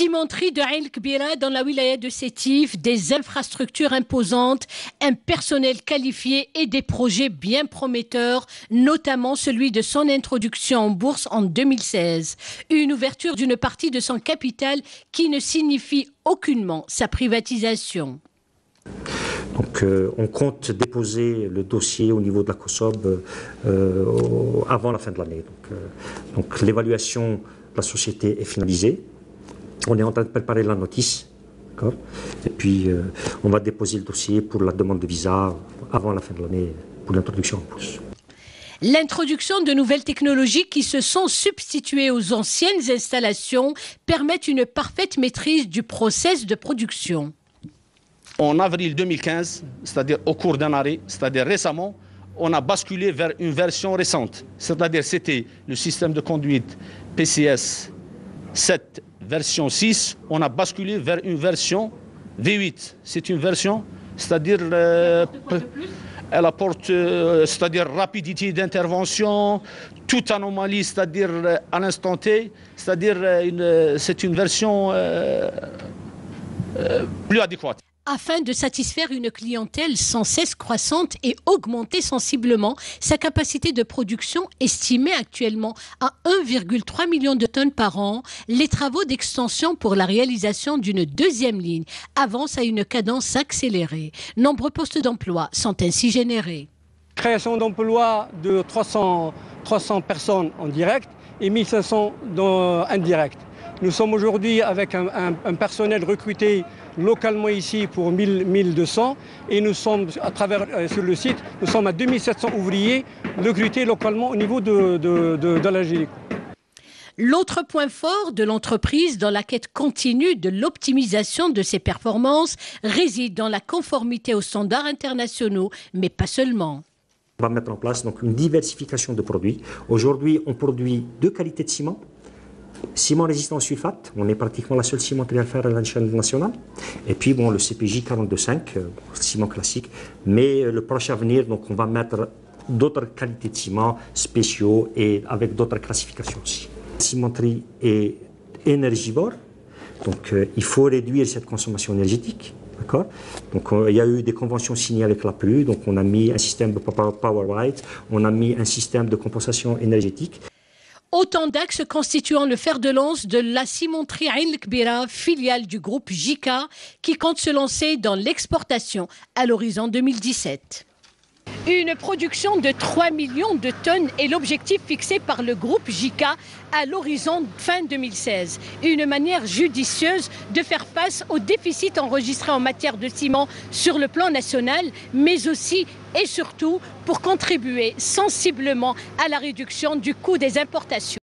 Cimenterie de Ain El-Kbira dans la wilaya de Sétif, des infrastructures imposantes, un personnel qualifié et des projets bien prometteurs, notamment celui de son introduction en bourse en 2016. Une ouverture d'une partie de son capital qui ne signifie aucunement sa privatisation. Donc on compte déposer le dossier au niveau de la COSOB avant la fin de l'année. Donc l'évaluation de la société est finalisée. On est en train de préparer la notice. Et puis on va déposer le dossier pour la demande de visa avant la fin de l'année pour l'introduction en bourse. L'introduction de nouvelles technologies qui se sont substituées aux anciennes installations permettent une parfaite maîtrise du process de production. En avril 2015, c'est-à-dire au cours d'un arrêt, c'est-à-dire récemment, on a basculé vers une version récente. C'est-à-dire c'était le système de conduite PCS 7 version 6, on a basculé vers une version V8. C'est une version, c'est-à-dire elle apporte, c'est-à-dire rapidité d'intervention, toute anomalie, c'est-à-dire à l'instant T, c'est-à-dire c'est une version plus adéquate. Afin de satisfaire une clientèle sans cesse croissante et augmenter sensiblement sa capacité de production estimée actuellement à 1,3 million de tonnes par an, les travaux d'extension pour la réalisation d'une deuxième ligne avancent à une cadence accélérée. Nombreux postes d'emploi sont ainsi générés. Création d'emplois de 300 personnes en direct et 1500 indirect. Nous sommes aujourd'hui avec un personnel recruté localement ici pour 1200 et nous sommes sur le site, nous sommes à 2700 ouvriers recrutés localement au niveau de l'Algérie. L'autre point fort de l'entreprise dans la quête continue de l'optimisation de ses performances réside dans la conformité aux standards internationaux, mais pas seulement. On va mettre en place donc une diversification de produits. Aujourd'hui, on produit 2 qualités de ciment. Ciment résistant au sulfate, on est pratiquement la seule cimenterie à le faire à l'échelle nationale. Et puis bon, le CPJ 42.5, ciment classique. Mais le proche avenir, donc on va mettre d'autres qualités de ciment spéciaux et avec d'autres classifications aussi. La cimenterie est énergivore, donc il faut réduire cette consommation énergétique. Donc il y a eu des conventions signées avec la PLU, donc on a mis un système de power white, on a mis un système de compensation énergétique. Autant d'axes constituant le fer de lance de la cimenterie Ain El-Kbira, filiale du groupe JICA, qui compte se lancer dans l'exportation à l'horizon 2017. Une production de 3 millions de tonnes est l'objectif fixé par le groupe JICA à l'horizon fin 2016. Une manière judicieuse de faire face au déficit enregistré en matière de ciment sur le plan national, mais aussi et surtout pour contribuer sensiblement à la réduction du coût des importations.